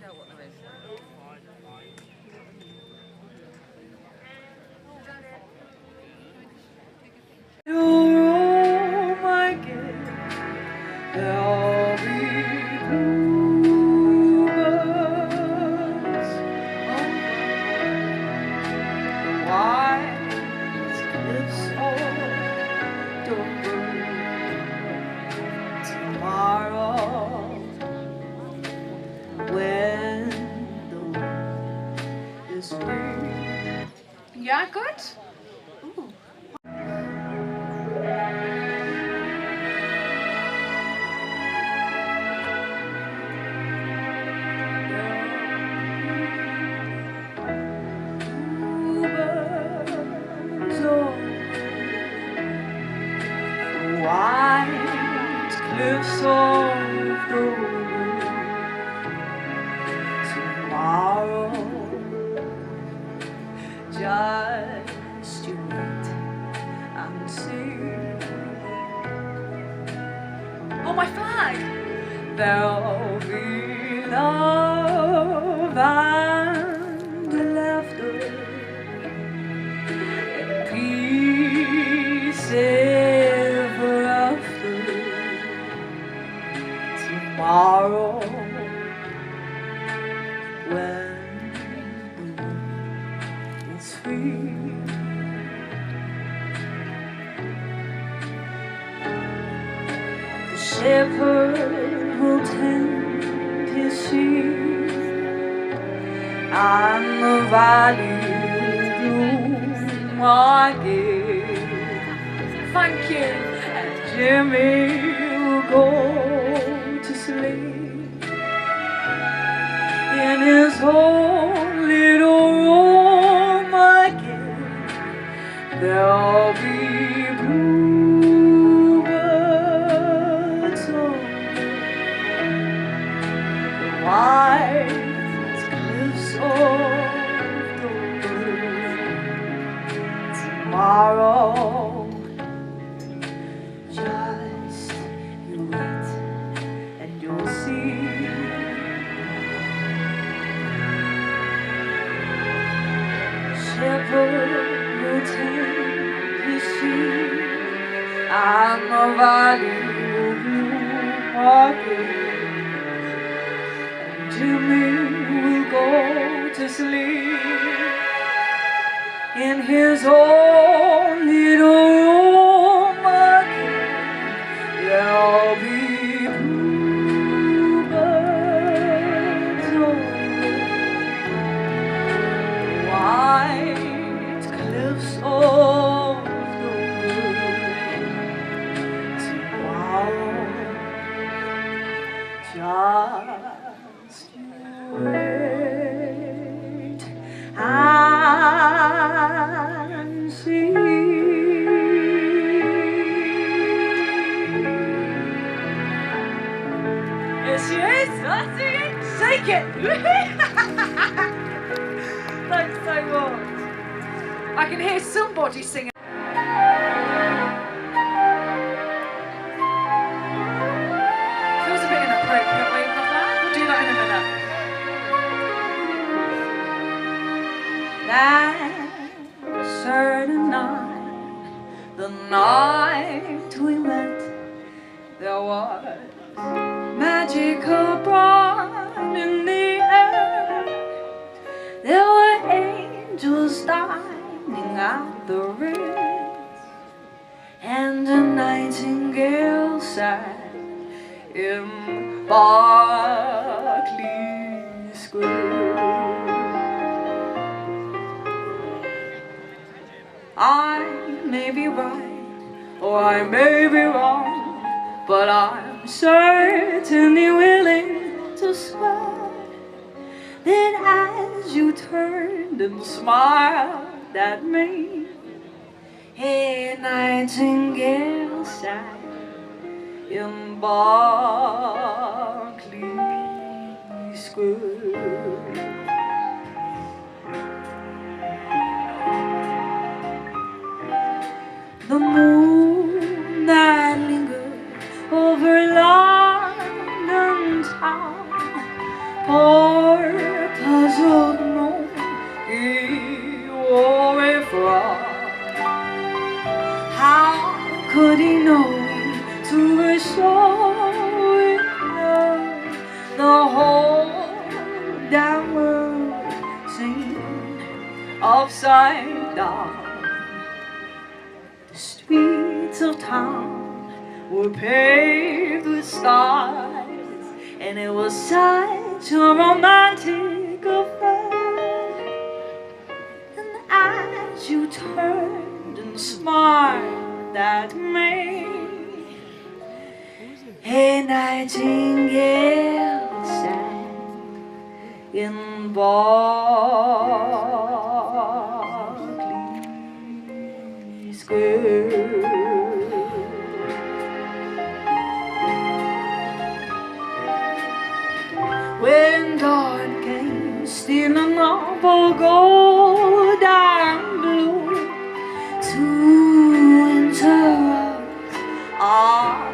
out what there is. Oh my God, there'll be bluebirds over white cliffs of Dover tomorrow when the wind is free. Yeah, good. Ooh. White cliffs of Dover tomorrow, just you wait and see. Oh, my flag! There'll be love and laughter and peace ever after tomorrow when the wind is free. The shepherd will tend his sheep and the valley bloom again. Thank you. And Jimmy will go to sleep in his own little room again. There'll be bluebirds over the white cliffs of Dover tomorrow. Just you wait and you'll see. Shepherd will tend his sheep and the valley will bloom again. And Jimmy will go to sleep in his own little room again. There'll be bluebirds over white cliffs of Dover tomorrow. Just you wait and see. Here she is, that's it, shake it! Thanks so much. I can hear somebody singing. Feels a bit inappropriate waving off that. We'll do that in a minute. That certain night, the night we met, there was magical bright in the air. There were angels dining at the Ritz, and a nightingale sang in Berkeley Square. I may be right or I may be wrong, but I'm certainly willing to swear that as you turned and smiled at me, a nightingale sang in Berkeley Square. The moon that lingered over London town poured upside down. The streets of town were paved with stars, and it was such a romantic affair. And as you turned and smiled at me, a nightingale sang in Berkeley Square. When dawn came, stealing up a golden blue to interrupt our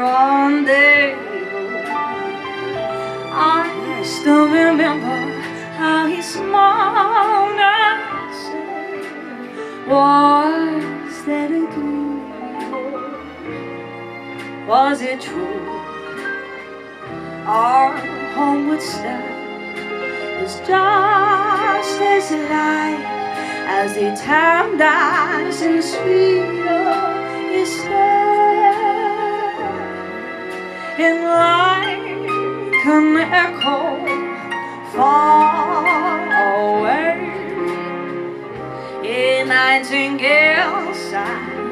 rendezvous, I still remember how he smiled and said, "Was that a good? Was it true? Our homeward step was just as light as the time dancing sweeter is step, and like an echo far away, a nightingale sang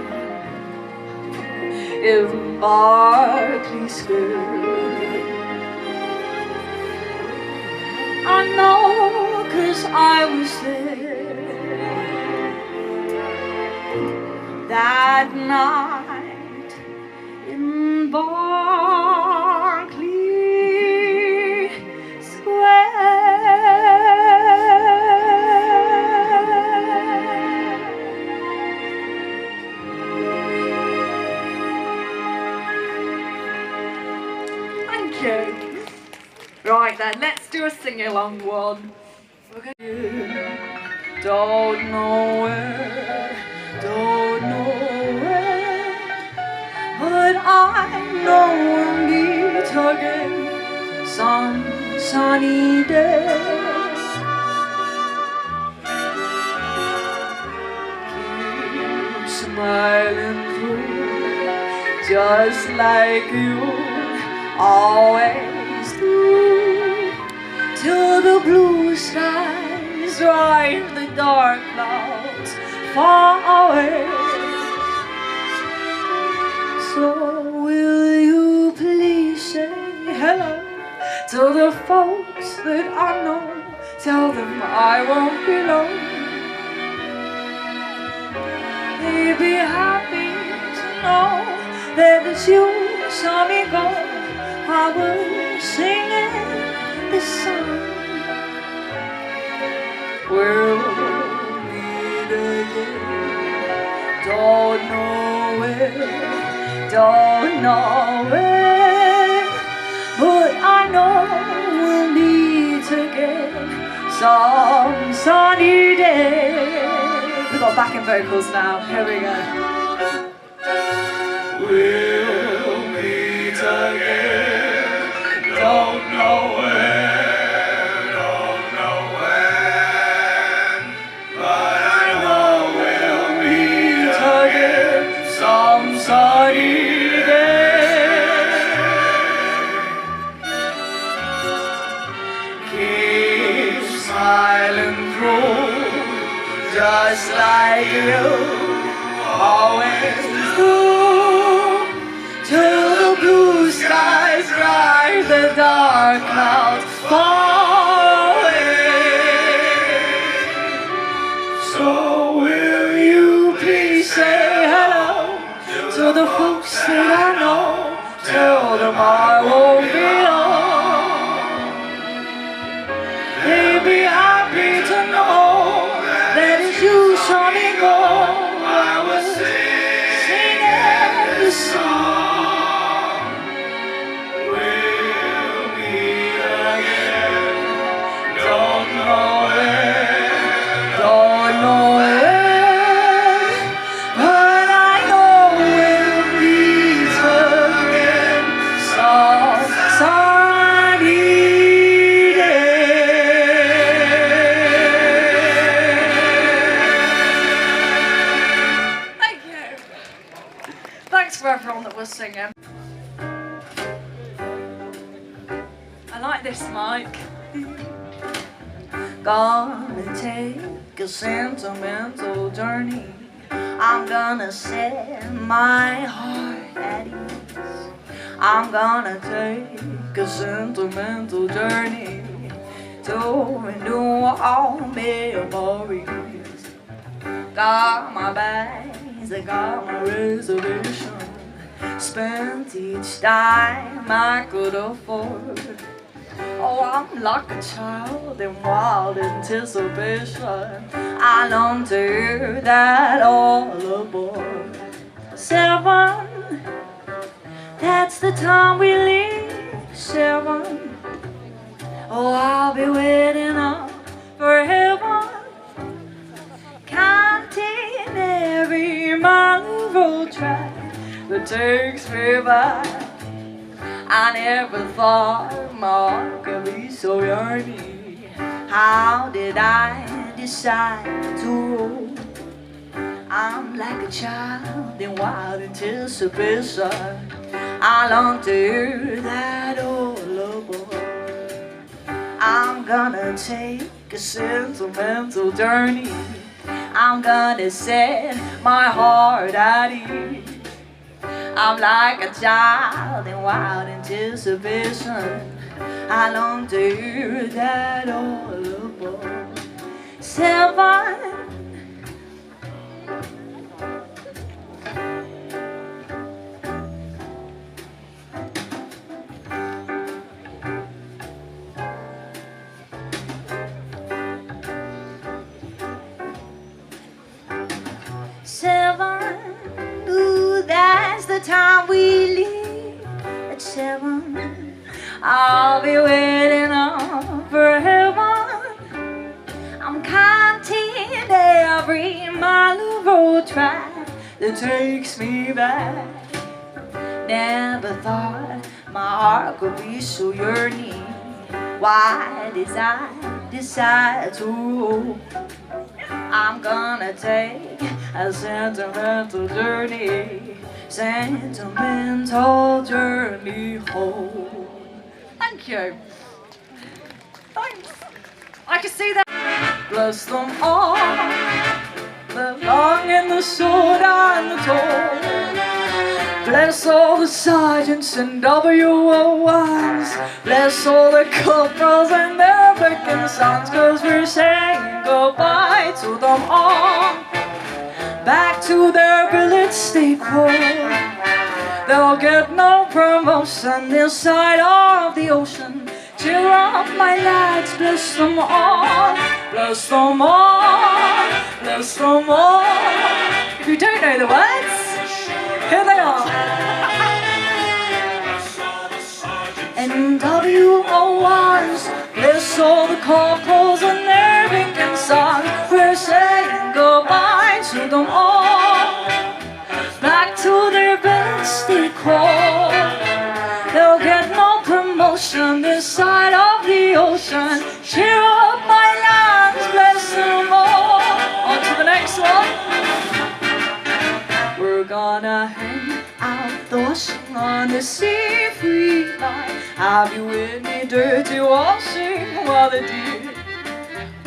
in Berkeley Square. I know, 'cause I was there that night in Berkeley Square. Thank you. Right then, let's do a sing-along one. Don't know where, but I know we'll meet again some sunny day. Keep smiling through, just like you always do, till the blue skies drive the dark clouds far away. So will you please say hello to the folks that I know? Tell them I won't be long. They'd be happy to know that it's you saw me go. I was singing this song. We'll meet again. Don't know where, but I know we'll meet again some sunny day. We've got backing vocals now. Here we go. We'll meet again. Don't know where, don't know when, but I know we'll meet again some sunny day. Keep smiling through, just like you always do, till the blue skies drive the dark clouds far away. So will you please say hello to the folks that I know? Tell them I won't be long. They'd be happy to know that as you saw me go, I was singing this song. We'll meet again. like this, Mike. Gonna take a sentimental journey. I'm gonna set my heart at ease. I'm gonna take a sentimental journey to renew all memories. Got my bags, I got my reservation. Spent each dime I could afford. Oh, I'm like a child in wild anticipation. I long to hear that all aboard. 7, that's the time we leave. 7, oh, I'll be waiting up for heaven, counting every mile of road track that takes me back. I never thought my heart could be so yearning. How did I decide to roll? I'm like a child in wild anticipation. I long to hear that all aboard. I'm gonna take a sentimental journey. I'm gonna set my heart at ease. I'm like a child in wild anticipation. I long to hear that all aboard. 7, ooh, that's the time we leave. At 7, I'll be waiting up for heaven. I'm counting every mile of road track that takes me back. Never thought my heart could be so yearning. Why did I decide to roll? I'm gonna take a sentimental journey, sentimental journey home. Thank you. Thanks. I can see that. Bless them all, the long and the short and the tall. Bless all the sergeants and WO1s. Bless all the corporals and their vacant sons, 'cause we're saying goodbye to them all. Back to their village state quo. They'll get no promotion this side of the ocean. Cheer up, my lads, bless them all. Bless them all, bless them all. If you don't know the words, here they are. NWO1s, bless all the corporals and their vacant sons. We're saying goodbye to them all. Back to their best equal. They'll get no promotion this side of the ocean. Cheer up, my lads, bless them all. On to the next one. We're gonna hang out the washing on the sea-free line. Have you with me dirty washing while they did?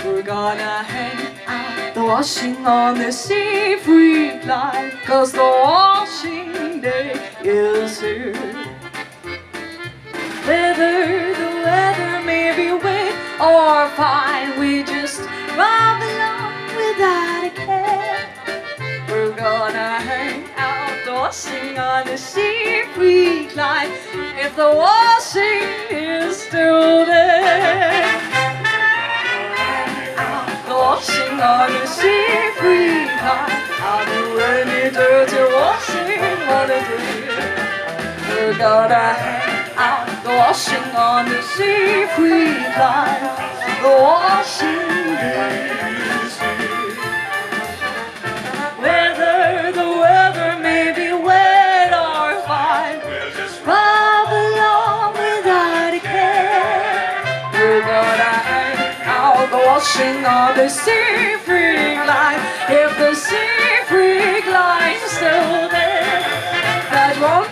We're gonna hang out the washing on the sea-free line, 'cause the washing day is here. Whether the weather may be wet or fine, we just rub along without a care. We're gonna hang out the washing on the sea-free line, if the washing is still there. Hang out the washing on the sea-free line. I'll do any dirty washing while I do it. We're gonna hang out the washing on the sea-free line. The washing is here. Whether the weather may be wet or fine, we'll just rub along without a care. We're gonna hang out the washing on the sea-free line, if the sea-free line's still there. That one,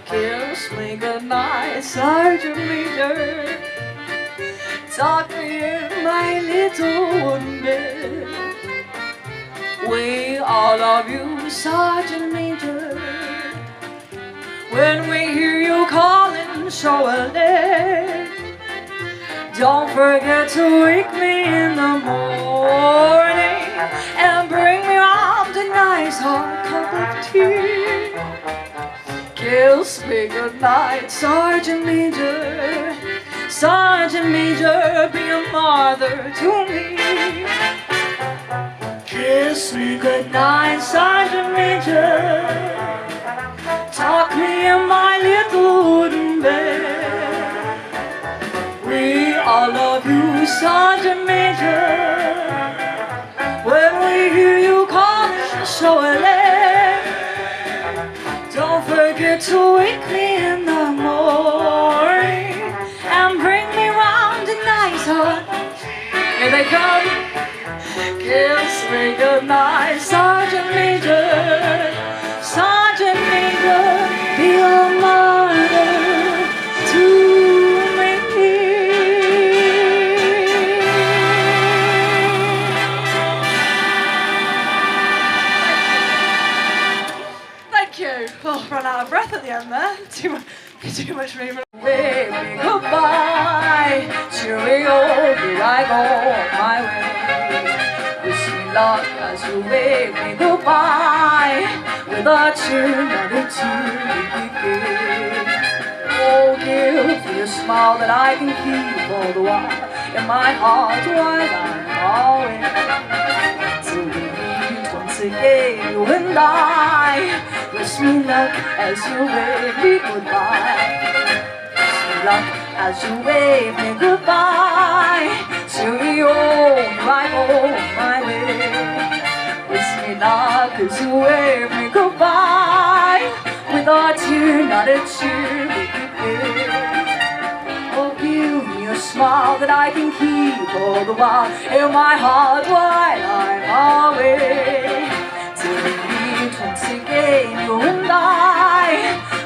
kiss me goodnight, Sergeant Major. tuck me in my little wooden bed. We all love you, Sergeant Major. When we hear you calling, so alert. Don't forget to wake me in the morning and bring me round a nice hot cup of tea. Kiss me goodnight, Sergeant Major. Sergeant Major, be a mother to me. Kiss me goodnight, Sergeant Major. Tuck me in my little wooden bed. We all love you, Sergeant Major. When we hear you calling so late, don't forget to wake me in the morning and bring me round a nice hot. Here they come. Kiss me goodnight, Sergeant Major. Sergeant Major, be a mother to Oh, ran out of breath at the end there. Too much movement. Wave me goodbye, cheerio, here I go my way. Wish me luck as you wave me goodbye. Without you, not a tear. Oh, give me a smile that I can keep all the while in my heart while I'm away. Till we meet once again, you and I. Wish me luck as you wave me goodbye. Wish me luck as you wave me goodbye. Cheerio, I go my way. Wish me luck as you wave me goodbye. Without you, not a cheer would be good. Oh, give me a smile that I can keep all the while in my heart while I'm away. Till we meet once again, you and I.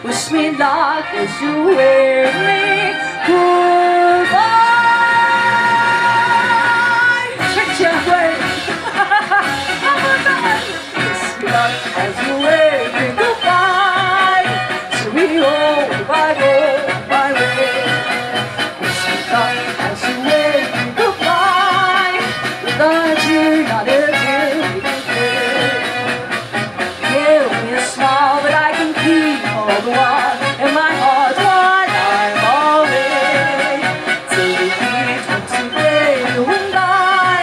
Wish me luck as you wave me goodbye. Trick your way. Wish me luck as you wave me goodbye. So we all goodbye, go my way. Wish me luck as you wave me goodbye. Without you, not a day. Smile that I can keep all the while in my heart while I'm away. Till we meet once again, you and I.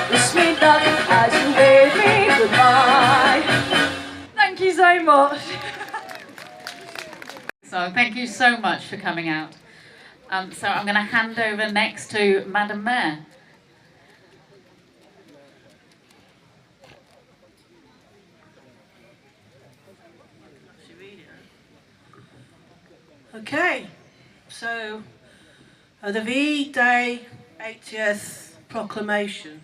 Wish me luck as you wave me goodbye. Thank you so much. So thank you so much for coming out. So I'm going to hand over next to Madam Mayor. Okay, so the VE Day 80th proclamation.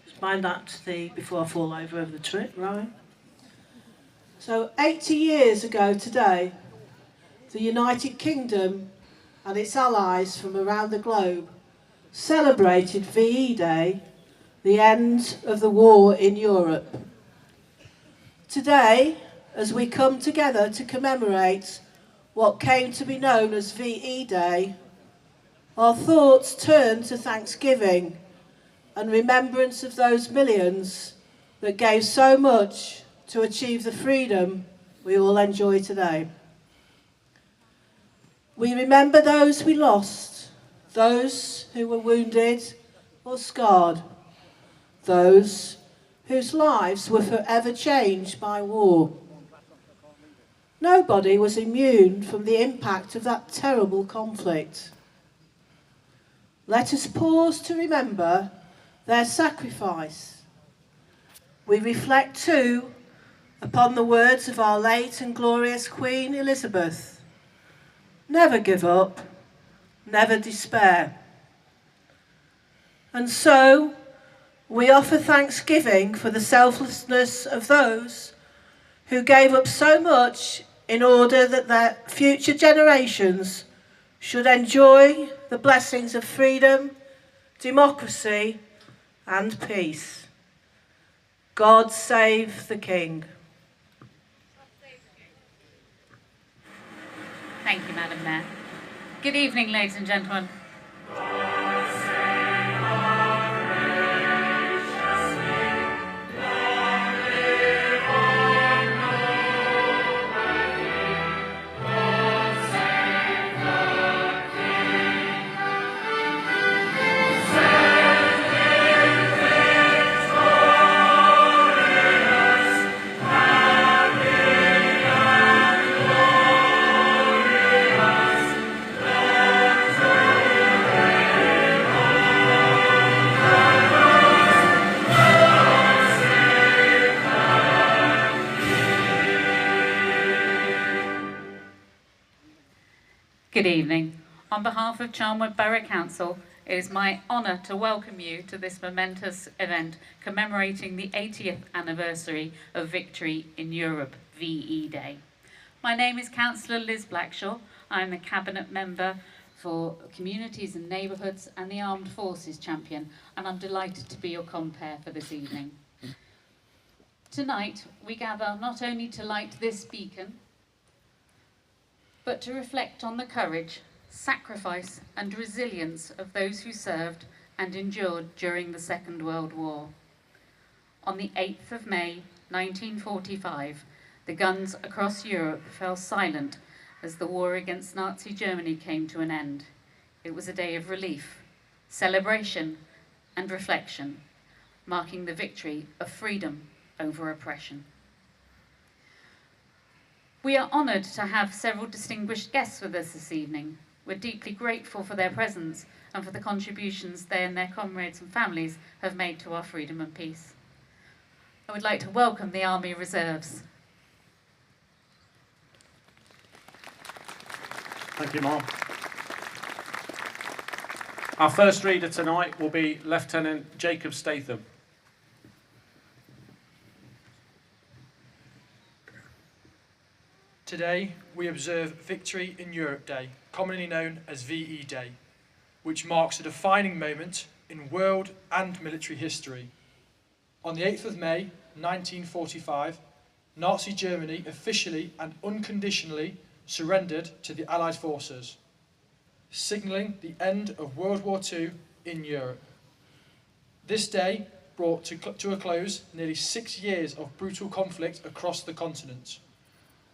Just mind that before I fall over the trip, right? So 80 years ago today, the United Kingdom and its allies from around the globe celebrated VE Day, the end of the war in Europe. Today, as we come together to commemorate what came to be known as VE Day, our thoughts turn to thanksgiving and remembrance of those millions that gave so much to achieve the freedom we all enjoy today. We remember those we lost, those who were wounded or scarred, those whose lives were forever changed by war. Nobody was immune from the impact of that terrible conflict. Let us pause to remember their sacrifice. We reflect too upon the words of our late and glorious Queen Elizabeth. Never give up, never despair. And so, we offer thanksgiving for the selflessness of those who gave up so much in order that their future generations should enjoy the blessings of freedom, democracy and peace. God save the King. Thank you, Madam Mayor. Good evening, ladies and gentlemen. Good evening. On behalf of Charnwood Borough Council, it is my honour to welcome you to this momentous event commemorating the 80th anniversary of Victory in Europe, VE Day. My name is Councillor Liz Blackshaw. I am the Cabinet Member for Communities and Neighbourhoods and the Armed Forces Champion, and I'm delighted to be your compere for this evening. Tonight, we gather not only to light this beacon, but to reflect on the courage, sacrifice and resilience of those who served and endured during the Second World War. On the 8th of May 1945, the guns across Europe fell silent as the war against Nazi Germany came to an end. It was a day of relief, celebration and reflection, marking the victory of freedom over oppression. We are honoured to have several distinguished guests with us this evening. We're deeply grateful for their presence and for the contributions they and their comrades and families have made to our freedom and peace. I would like to welcome the Army Reserves. Thank you, Mom. Our first reader tonight will be Lieutenant Jacob Statham. Today, we observe Victory in Europe Day, commonly known as VE Day, which marks a defining moment in world and military history. On the 8th of May, 1945, Nazi Germany officially and unconditionally surrendered to the Allied forces, signalling the end of World War II in Europe. This day brought to a close nearly 6 years of brutal conflict across the continent.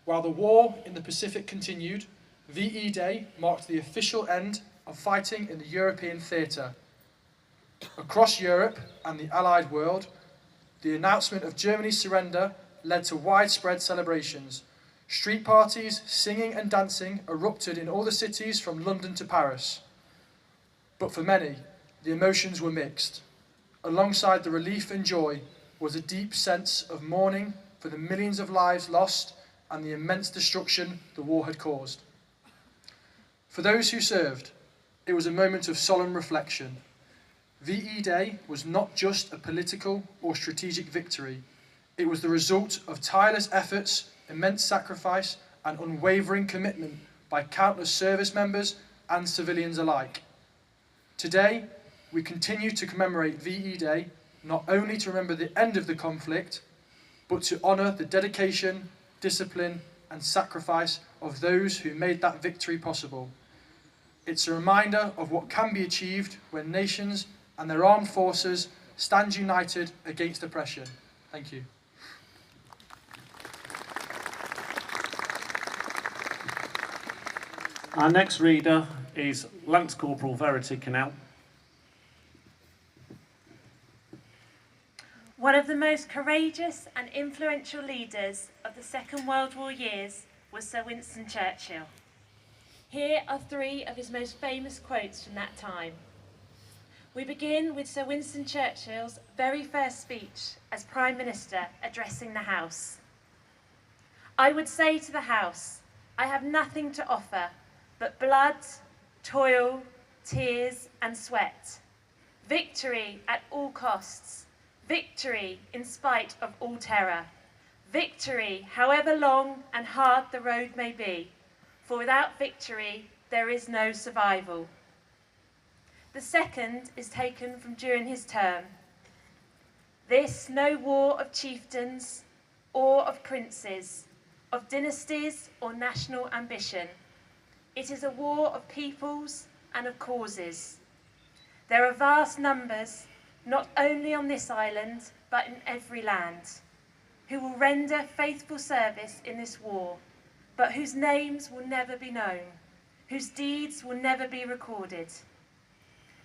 While the war in the Pacific continued, VE Day marked the official end of fighting in the European theatre. Across Europe and the Allied world, the announcement of Germany's surrender led to widespread celebrations. Street parties, singing and dancing erupted in all the cities from London to Paris. But for many, the emotions were mixed. Alongside the relief and joy was a deep sense of mourning for the millions of lives lost and the immense destruction the war had caused. For those who served, it was a moment of solemn reflection. VE Day was not just a political or strategic victory. It was the result of tireless efforts, immense sacrifice, and unwavering commitment by countless service members and civilians alike. Today, we continue to commemorate VE Day not only to remember the end of the conflict, but to honour the dedication, discipline and sacrifice of those who made that victory possible. It's a reminder of what can be achieved when nations and their armed forces stand united against oppression. Thank you. Our next reader is Lance Corporal Verity Cannell. One of the most courageous and influential leaders of the Second World War years was Sir Winston Churchill. Here are 3 of his most famous quotes from that time. We begin with Sir Winston Churchill's very first speech as Prime Minister addressing the House. I would say to the House, I have nothing to offer but blood, toil, tears and sweat. Victory at all costs. Victory in spite of all terror. Victory, however long and hard the road may be. For without victory, there is no survival. The second is taken from during his term. This no war of chieftains or of princes, of dynasties or national ambition. It is a war of peoples and of causes. There are vast numbers, not only on this island, but in every land, who will render faithful service in this war, but whose names will never be known, whose deeds will never be recorded.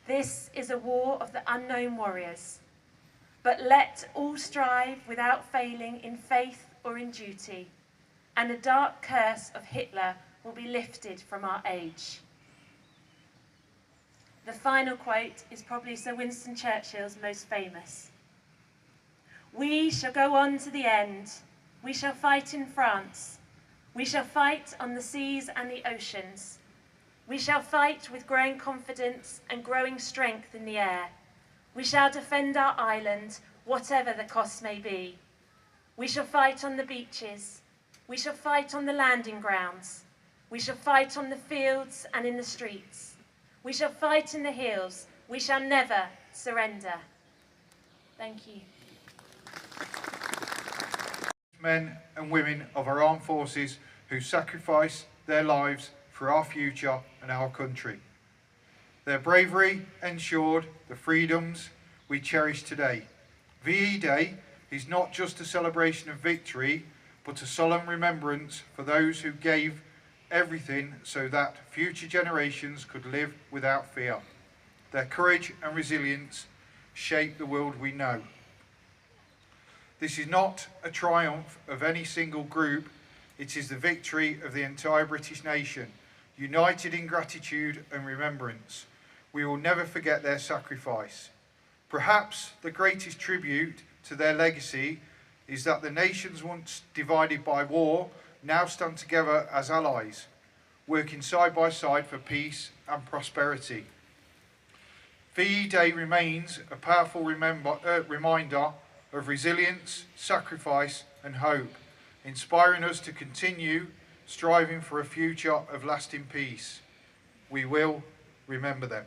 This is a war of the unknown warriors, but let all strive without failing in faith or in duty, and the dark curse of Hitler will be lifted from our age. The final quote is probably Sir Winston Churchill's most famous. We shall go on to the end. We shall fight in France. We shall fight on the seas and the oceans. We shall fight with growing confidence and growing strength in the air. We shall defend our island, whatever the cost may be. We shall fight on the beaches. We shall fight on the landing grounds. We shall fight on the fields and in the streets. We shall fight in the hills. We shall never surrender. Thank you. Men and women of our armed forces who sacrifice their lives for our future and our country. Their bravery ensured the freedoms we cherish today. VE Day is not just a celebration of victory, but a solemn remembrance for those who gave everything so that future generations could live without fear. Their courage and resilience shape the world we know. This is not a triumph of any single group, it is the victory of the entire British nation, united in gratitude and remembrance. We will never forget their sacrifice. Perhaps the greatest tribute to their legacy is that the nations once divided by war now stand together as allies, working side by side for peace and prosperity. VE Day remains a powerful reminder of resilience, sacrifice and hope, inspiring us to continue striving for a future of lasting peace. We will remember them.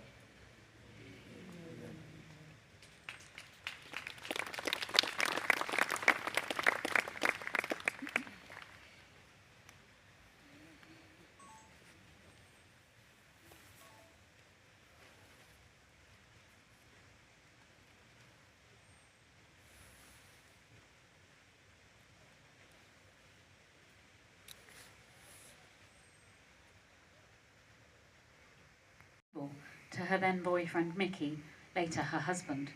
To her then boyfriend Mickey, later her husband,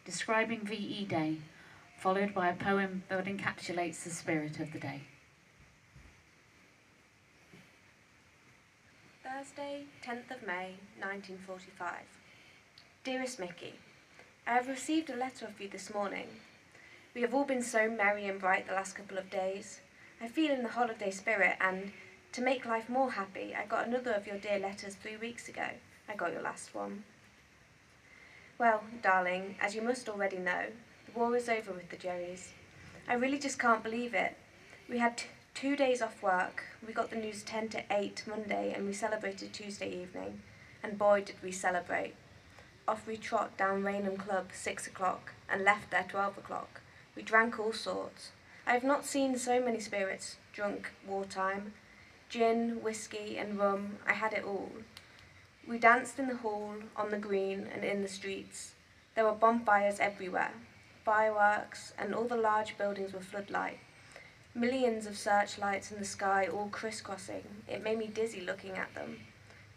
describing VE Day, followed by a poem that encapsulates the spirit of the day. Thursday, 10th of May, 1945. Dearest Mickey, I have received a letter of you this morning. We have all been so merry and bright the last couple of days. I feel in the holiday spirit, and to make life more happy, I got another of your dear letters 3 weeks ago. I got your last one. Well, darling, as you must already know, the war is over with the Jerrys. I really just can't believe it. We had 2 days off work. We got the news 10 to 8 Monday, and we celebrated Tuesday evening. And boy, did we celebrate. Off we trot down Raynham Club 6 o'clock and left there 12 o'clock. We drank all sorts. I have not seen so many spirits drunk wartime. Gin, whiskey and rum, I had it all. We danced in the hall, on the green and in the streets. There were bonfires everywhere, fireworks, and all the large buildings were floodlight. Millions of searchlights in the sky all crisscrossing. It made me dizzy looking at them.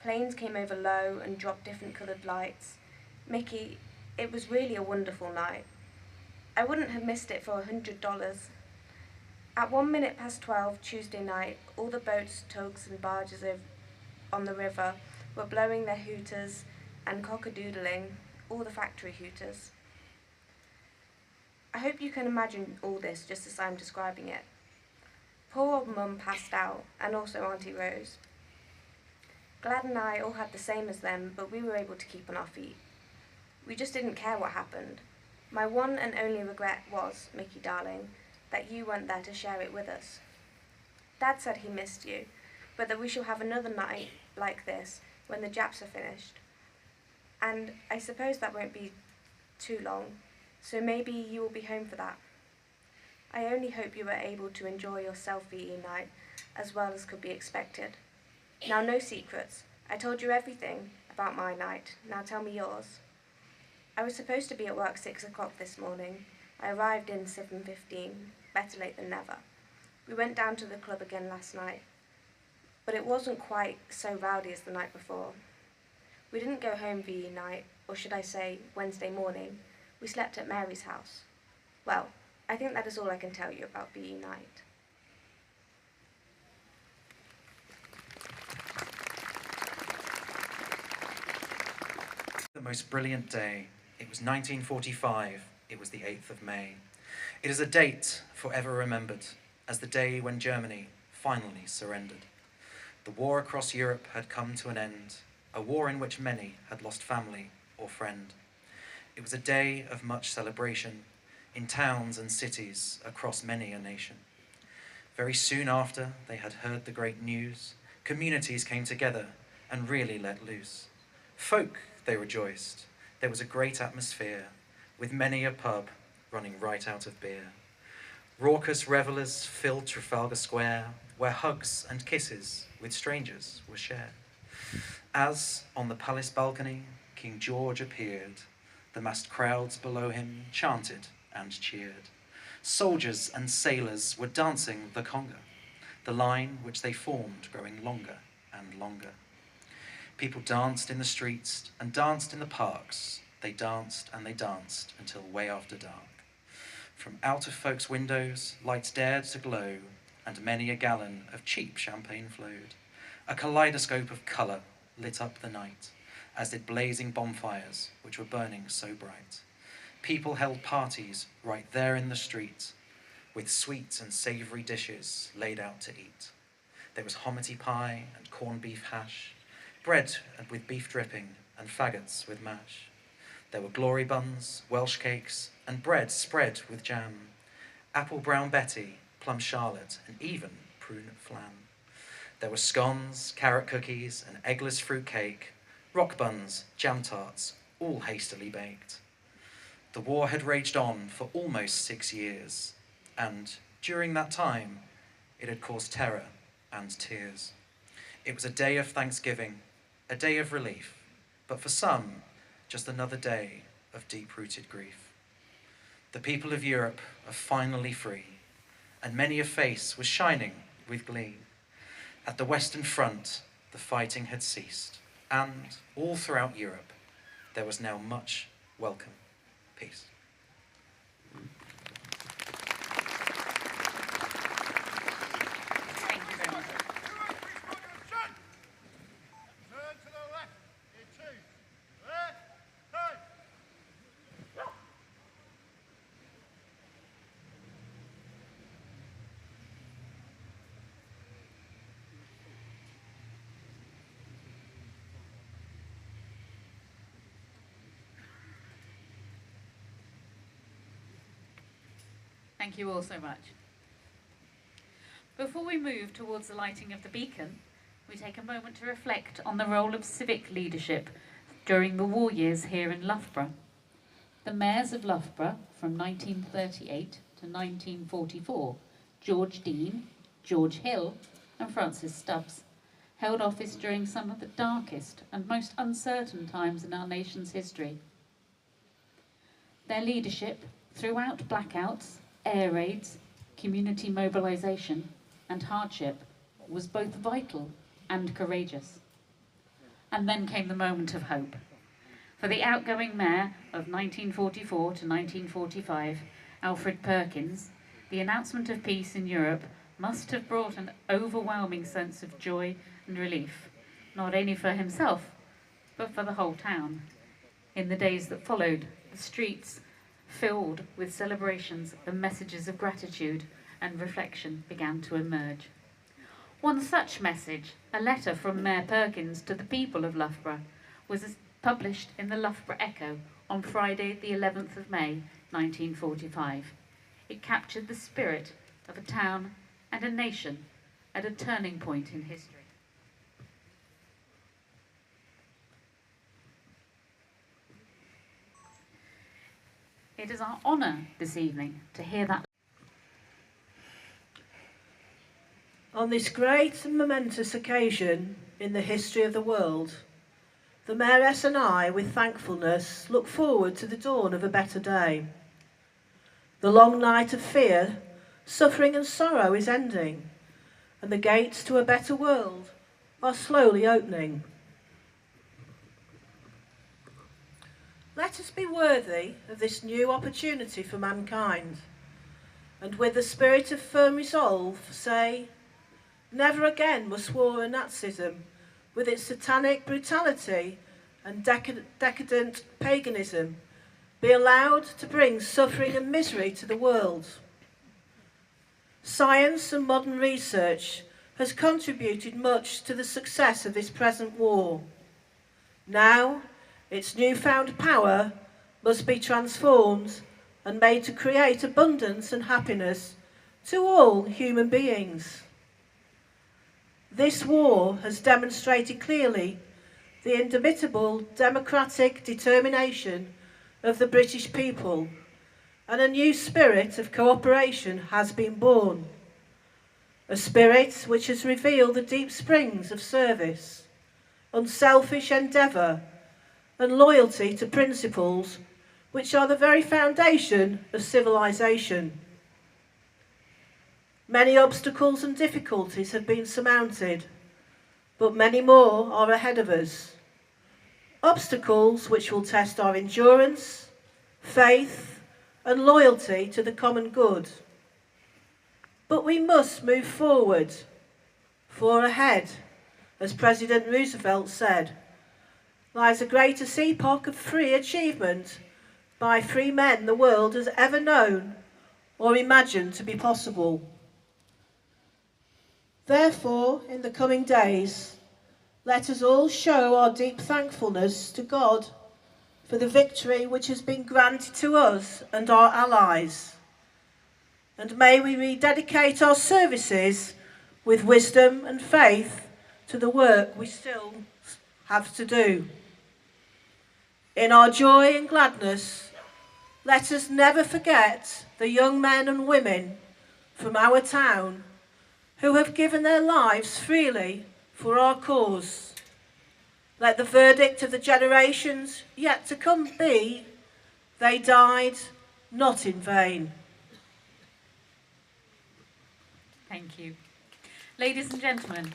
Planes came over low and dropped different coloured lights. Mickey, it was really a wonderful night. I wouldn't have missed it for $100. At 1 minute past 12 Tuesday night, all the boats, tugs and barges on the river were blowing their hooters and cock-a-doodling, all the factory hooters. I hope you can imagine all this just as I'm describing it. Poor old Mum passed out, and also Auntie Rose. Glad and I all had the same as them, but we were able to keep on our feet. We just didn't care what happened. My one and only regret was, Mickey darling, that you weren't there to share it with us. Dad said he missed you, but that we shall have another night like this when the Japs are finished. And I suppose that won't be too long, so maybe you will be home for that. I only hope you were able to enjoy your VE night as well as could be expected. Now, no secrets. I told you everything about my night. Now tell me yours. I was supposed to be at work 6 o'clock this morning. I arrived in 7:15, better late than never. We went down to the club again last night, but it wasn't quite so rowdy as the night before. We didn't go home VE night, or should I say Wednesday morning. We slept at Mary's house. Well, I think that is all I can tell you about VE night. The most brilliant day. It was 1945. It was the 8th of May. It is a date forever remembered as the day when Germany finally surrendered. The war across Europe had come to an end, a war in which many had lost family or friend. It was a day of much celebration in towns and cities across many a nation. Very soon after they had heard the great news, communities came together and really let loose. Folk, they rejoiced. There was a great atmosphere, with many a pub running right out of beer. Raucous revellers filled Trafalgar Square, where hugs and kisses with strangers were shared. As, on the palace balcony, King George appeared, the massed crowds below him chanted and cheered. Soldiers and sailors were dancing the conga, the line which they formed growing longer and longer. People danced in the streets and danced in the parks. They danced and they danced until way after dark. From out of folks' windows, lights dared to glow, and many a gallon of cheap champagne flowed. A kaleidoscope of colour lit up the night, as did blazing bonfires which were burning so bright. People held parties right there in the street, with sweet and savoury dishes laid out to eat. There was hominy pie and corned beef hash, bread with beef dripping and faggots with mash. There were glory buns, Welsh cakes, and bread spread with jam, apple brown Betty, plum charlotte, and even prune flan. There were scones, carrot cookies, and eggless fruit cake, rock buns, jam tarts, all hastily baked. The war had raged on for almost 6 years, and during that time, it had caused terror and tears. It was a day of thanksgiving, a day of relief, but for some, just another day of deep-rooted grief. The people of Europe are finally free, and many a face was shining with glee. At the Western Front, the fighting had ceased, and all throughout Europe, there was now much welcome peace. Thank you very much. Thank you all so much. Before we move towards the lighting of the beacon, we take a moment to reflect on the role of civic leadership during the war years here in Loughborough. The mayors of Loughborough from 1938 to 1944, George Dean, George Hill, and Francis Stubbs, held office during some of the darkest and most uncertain times in our nation's history. Their leadership throughout blackouts, air raids, community mobilisation, and hardship was both vital and courageous. And then came the moment of hope. For the outgoing mayor of 1944 to 1945, Alfred Perkins, the announcement of peace in Europe must have brought an overwhelming sense of joy and relief, not only for himself, but for the whole town. In the days that followed, the streets filled with celebrations and messages of gratitude and reflection began to emerge. One such message, a letter from Mayor Perkins to the people of Loughborough, was published in the Loughborough Echo on Friday the 11th of May 1945. It captured the spirit of a town and a nation at a turning point in history. It is our honour this evening to hear that. On this great and momentous occasion in the history of the world, the Mayoress and I, with thankfulness, look forward to the dawn of a better day. The long night of fear, suffering and sorrow is ending, and the gates to a better world are slowly opening. Let us be worthy of this new opportunity for mankind, and with the spirit of firm resolve say, never again must war and Nazism, with its satanic brutality and decadent paganism, be allowed to bring suffering and misery to the world. Science and modern research has contributed much to the success of this present war. Now, its newfound power must be transformed and made to create abundance and happiness to all human beings. This war has demonstrated clearly the indomitable democratic determination of the British people, and a new spirit of cooperation has been born. A spirit which has revealed the deep springs of service, unselfish endeavour, and loyalty to principles which are the very foundation of civilization. Many obstacles and difficulties have been surmounted, but many more are ahead of us. Obstacles which will test our endurance, faith, and loyalty to the common good. But we must move forward, for ahead, as President Roosevelt said, lies the greatest epoch of free achievement by free men the world has ever known or imagined to be possible. Therefore, in the coming days, let us all show our deep thankfulness to God for the victory which has been granted to us and our allies. And may we rededicate our services with wisdom and faith to the work we still have to do. In our joy and gladness, let us never forget the young men and women from our town who have given their lives freely for our cause. Let the verdict of the generations yet to come be, they died not in vain. Thank you. Ladies and gentlemen,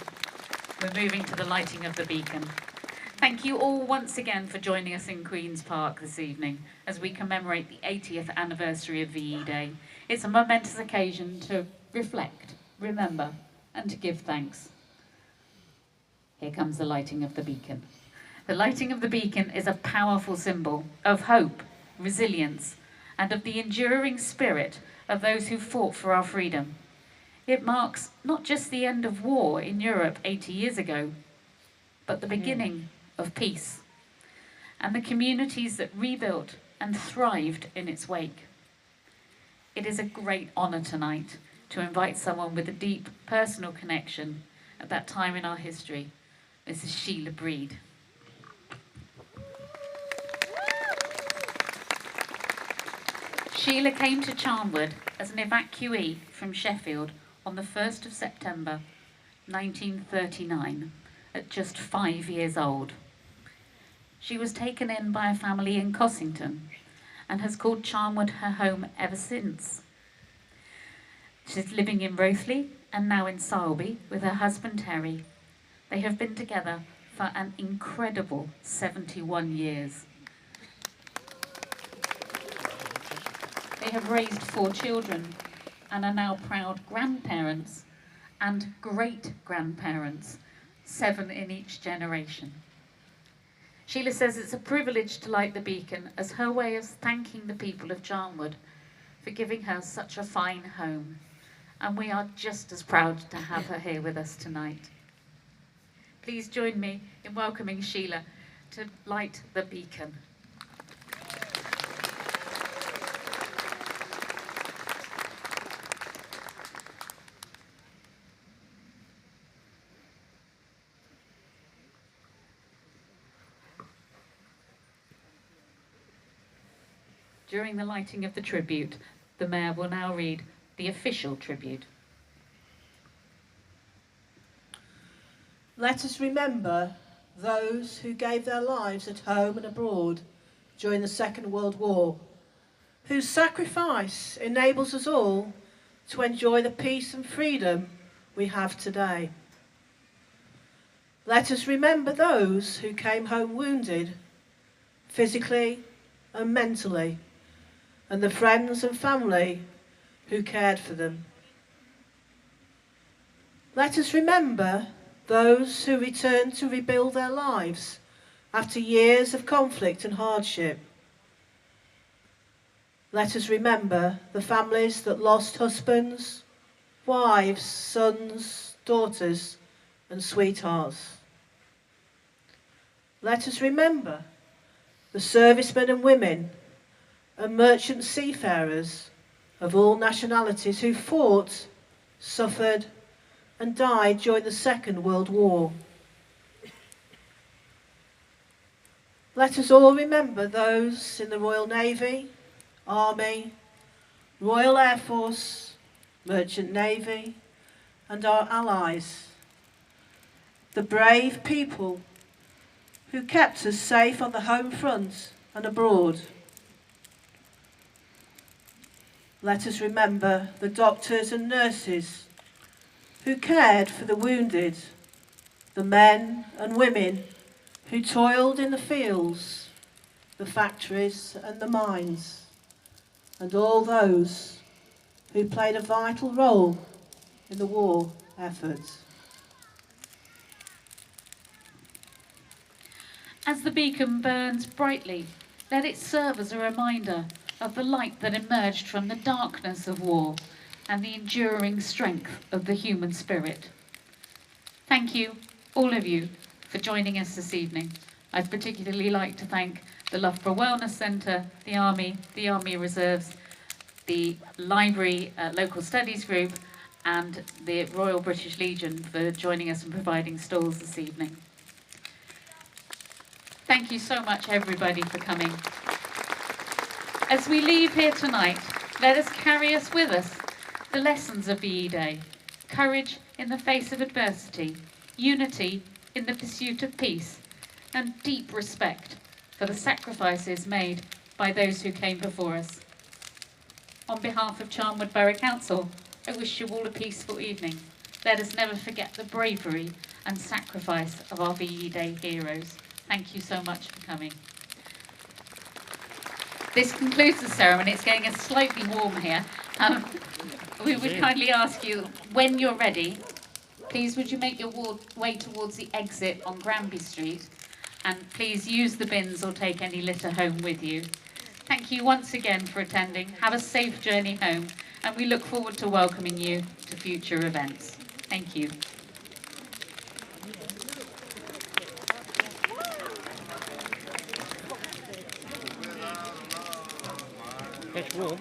we're moving to the lighting of the beacon. Thank you all once again for joining us in Queen's Park this evening as we commemorate the 80th anniversary of VE Day. It's a momentous occasion to reflect, remember, and to give thanks. Here comes the lighting of the beacon. The lighting of the beacon is a powerful symbol of hope, resilience, and of the enduring spirit of those who fought for our freedom. It marks not just the end of war in Europe 80 years ago, but the beginning of peace, and the communities that rebuilt and thrived in its wake. It is a great honour tonight to invite someone with a deep personal connection at that time in our history, Mrs. Sheila Breed. Sheila came to Charnwood as an evacuee from Sheffield on the 1st of September 1939 at just 5 years old. She was taken in by a family in Cossington and has called Charnwood her home ever since. She's living in Rothley and now in Sowerby with her husband Terry. They have been together for an incredible 71 years. They have raised 4 children and are now proud grandparents and great-grandparents, 7 in each generation. Sheila says it's a privilege to light the beacon as her way of thanking the people of Charnwood for giving her such a fine home. And we are just as proud to have her here with us tonight. Please join me in welcoming Sheila to light the beacon. during the lighting of the tribute, the Mayor will now read the official tribute. Let us remember those who gave their lives at home and abroad during the Second World War, whose sacrifice enables us all to enjoy the peace and freedom we have today. Let us remember those who came home wounded, physically and mentally, and the friends and family who cared for them. Let us remember those who returned to rebuild their lives after years of conflict and hardship. Let us remember the families that lost husbands, wives, sons, daughters, and sweethearts. Let us remember the servicemen and women and merchant seafarers of all nationalities who fought, suffered, and died during the Second World War. Let us all remember those in the Royal Navy, Army, Royal Air Force, Merchant Navy, and our allies, the brave people who kept us safe on the home front and abroad. Let us remember the doctors and nurses who cared for the wounded, the men and women who toiled in the fields, the factories and the mines, and all those who played a vital role in the war effort. As the beacon burns brightly, let it serve as a reminder of the light that emerged from the darkness of war and the enduring strength of the human spirit. Thank you, all of you, for joining us this evening. I'd particularly like to thank the Loughborough Wellness Centre, the Army Reserves, the Library Local Studies Group, and the Royal British Legion for joining us and providing stalls this evening. Thank you so much, everybody, for coming. As we leave here tonight, let us carry us with us the lessons of VE Day: courage in the face of adversity, unity in the pursuit of peace, and deep respect for the sacrifices made by those who came before us. On behalf of Charnwood Borough Council, I wish you all a peaceful evening. Let us never forget the bravery and sacrifice of our VE Day heroes. Thank you so much for coming. This concludes the ceremony. It's getting slightly warm here. We would kindly ask you, when you're ready, please would you make your way towards the exit on Granby Street, and please use the bins or take any litter home with you. Thank you once again for attending. Have a safe journey home, and we look forward to welcoming you to future events. Thank you. It's warm.